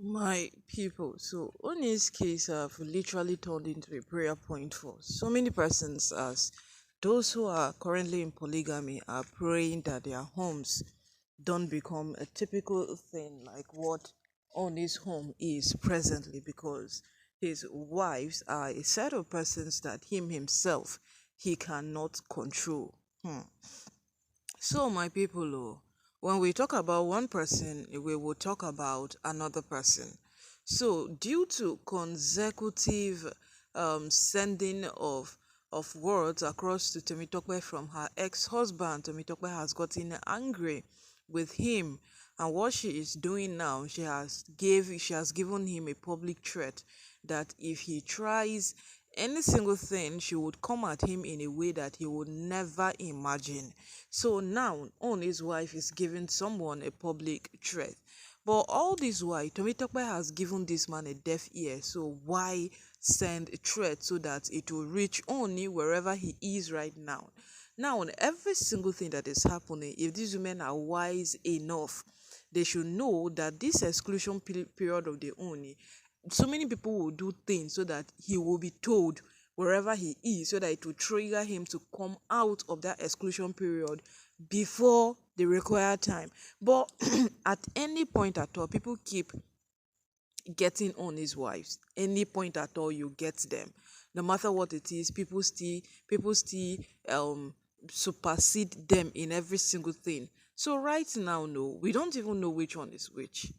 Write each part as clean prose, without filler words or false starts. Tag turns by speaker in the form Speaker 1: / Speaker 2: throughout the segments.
Speaker 1: My people, so Oni's case have literally turned into a prayer point for so many persons, as those who are currently in polygamy are praying that their homes don't become a typical thing like what Oni's home is presently, because his wives are a set of persons that him himself he cannot control. So, my people, when we talk about one person, we will talk about another person. So, due to consecutive sending of words across to Temitope from her ex-husband, Temitope has gotten angry with him, and what she is doing now, she has given him a public threat that if he tries any single thing, she would come at him in a way that he would never imagine. So now, on his wife is giving someone a public threat. But all this while, Tomitope has given this man a deaf ear. So why send a threat so that it will reach only wherever he is right now? Now, on every single thing that is happening, if these women are wise enough, they should know that this exclusion period of the Oni, so many people will do things so that he will be told wherever he is, so that it will trigger him to come out of that exclusion period before the required time. But at any point at all, people keep getting on his wives. Any point at all, you get them. No matter what it is, people still supersede them in every single thing. So right now, no, we don't even know which one is which.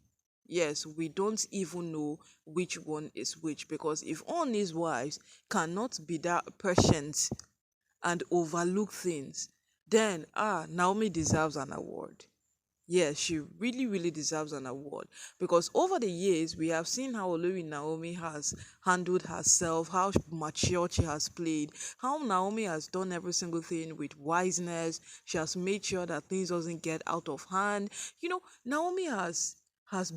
Speaker 1: Yes, we don't even know which one is which, because if all his wives cannot be that patient and overlook things, then Naomi deserves an award. Yes, she really, really deserves an award, because over the years we have seen how Olori Naomi has handled herself, how mature she has played, how Naomi has done every single thing with wiseness. She has made sure that things doesn't get out of hand. Naomi has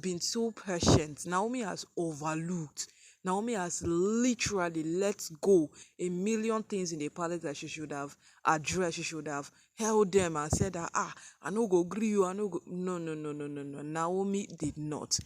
Speaker 1: been so patient. Naomi has overlooked. Naomi has literally let go a million things in the palace that she should have addressed. She should have held them and said that, I no go gree you, I no go. No, no, no, no, no, no. Naomi did not.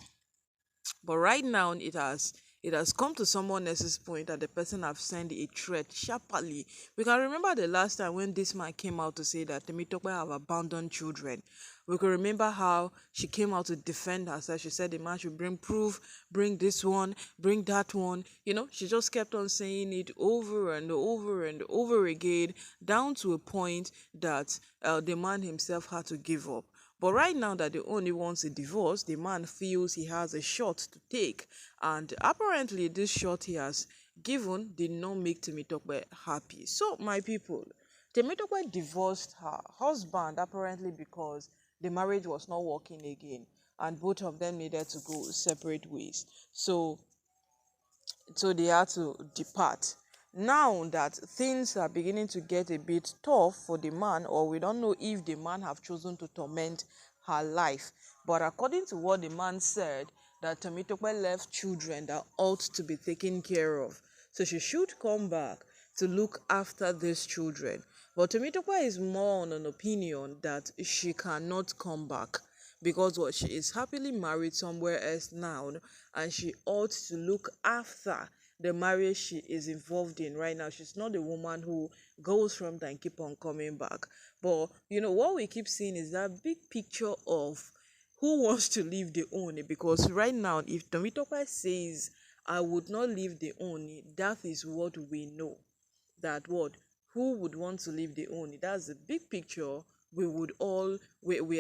Speaker 1: But right now, it has come to someone else's point that the person have sent a threat sharply. We can remember the last time when this man came out to say that Temitope have abandoned children. We can remember how she came out to defend herself. She said the man should bring proof, bring this one, bring that one. She just kept on saying it over and over and over again, down to a point that the man himself had to give up. But right now that the only wants a divorce, the man feels he has a shot to take. And apparently this shot he has given did not make Temitope happy. So my people, Temitope divorced her husband apparently because the marriage was not working again, and both of them needed to go separate ways. So they had to depart. Now that things are beginning to get a bit tough for the man, or we don't know if the man have chosen to torment her life, but according to what the man said, that Temitope left children that ought to be taken care of, so she should come back to look after these children. But Temitope is more on an opinion that she cannot come back, because what, she is happily married somewhere else now, and she ought to look after the marriage she is involved in right now. She's not a woman who goes from there and keep on coming back. But what we keep seeing is that big picture of who wants to leave the Oni, because right now if Tomitopa says I would not leave the Oni, that is what we know. That what, who would want to leave the Oni? That's the big picture we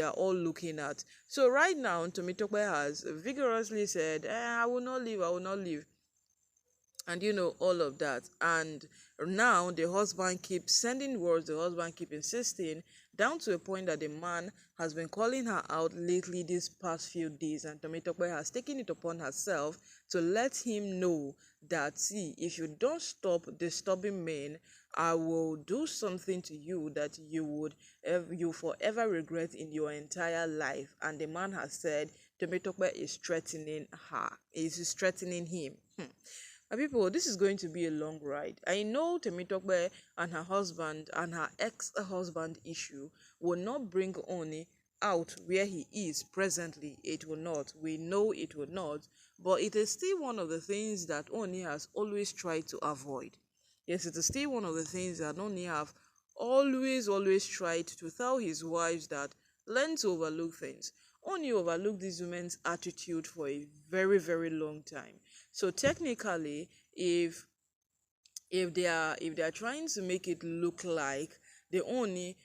Speaker 1: are all looking at. So right now Tomitope has vigorously said, I will not leave, I will not leave, and all of that. And now the husband keeps sending words, the husband keep insisting, down to a point that the man has been calling her out lately these past few days, and Tomitope has taken it upon herself to let him know that, see, if you don't stop disturbing men, I will do something to you that you forever regret in your entire life. And the man has said Tomitope is threatening her, is threatening him. And people, this is going to be a long ride. I know Temitope and her husband and her ex-husband issue will not bring Oni out where he is presently, it will not. We know it will not. But it is still one of the things that Oni has always tried to avoid. Yes, it is still one of the things that Oni have always tried to tell his wives that learn to overlook things. Oni overlooked this woman's attitude for a very long time. So technically, if they are trying to make it look like the Oni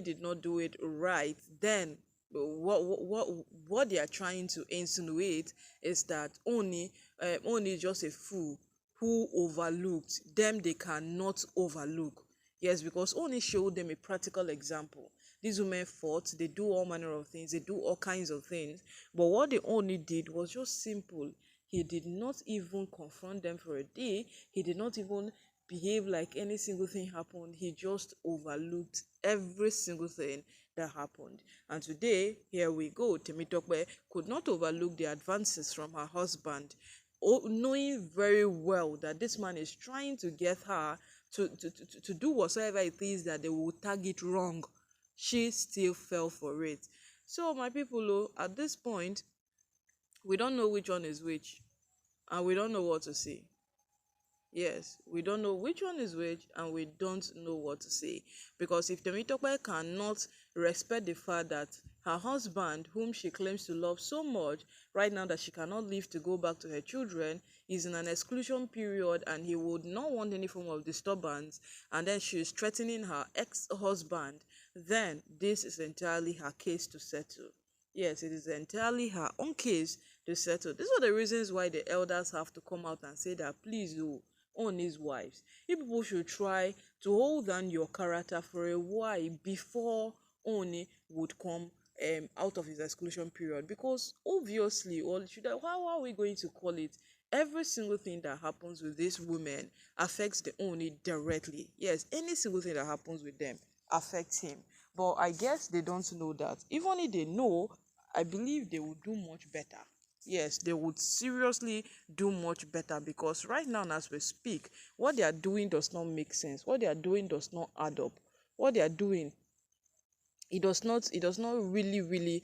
Speaker 1: did not do it right, then what they are trying to insinuate is that Oni is just a fool who overlooked them. They cannot overlook. Yes, because Oni showed them a practical example. These women fought, they do all manner of things, they do all kinds of things, but what they only did was just simple. He did not even confront them for a day. He did not even behave like any single thing happened. He just overlooked every single thing that happened. And today, here we go. Temitope could not overlook the advances from her husband, knowing very well that this man is trying to get her to do whatsoever it is that they will target wrong. She still fell for it. So, my people, at this point, we don't know which one is which, and we don't know what to say. Yes, we don't know which one is which, and we don't know what to say. Because if Temitope cannot respect the fact that her husband, whom she claims to love so much, right now that she cannot leave to go back to her children, is in an exclusion period and he would not want any form of disturbance, and then she is threatening her ex-husband, then this is entirely her case to settle. Yes, it is entirely her own case to settle. These are the reasons why the elders have to come out and say that, please, on his wives, you people should try to hold down your character for a while before Oni would come out of his exclusion period. Because obviously, or should I, how are we going to call it? Every single thing that happens with this woman affects the Oni directly. Yes, any single thing that happens with them affects him. But I guess they don't know that. Even if they know, I believe they will do much better. Yes, they would seriously do much better, because right now, as we speak, what they are doing does not make sense. What they are doing does not add up. What they are doing, it does not really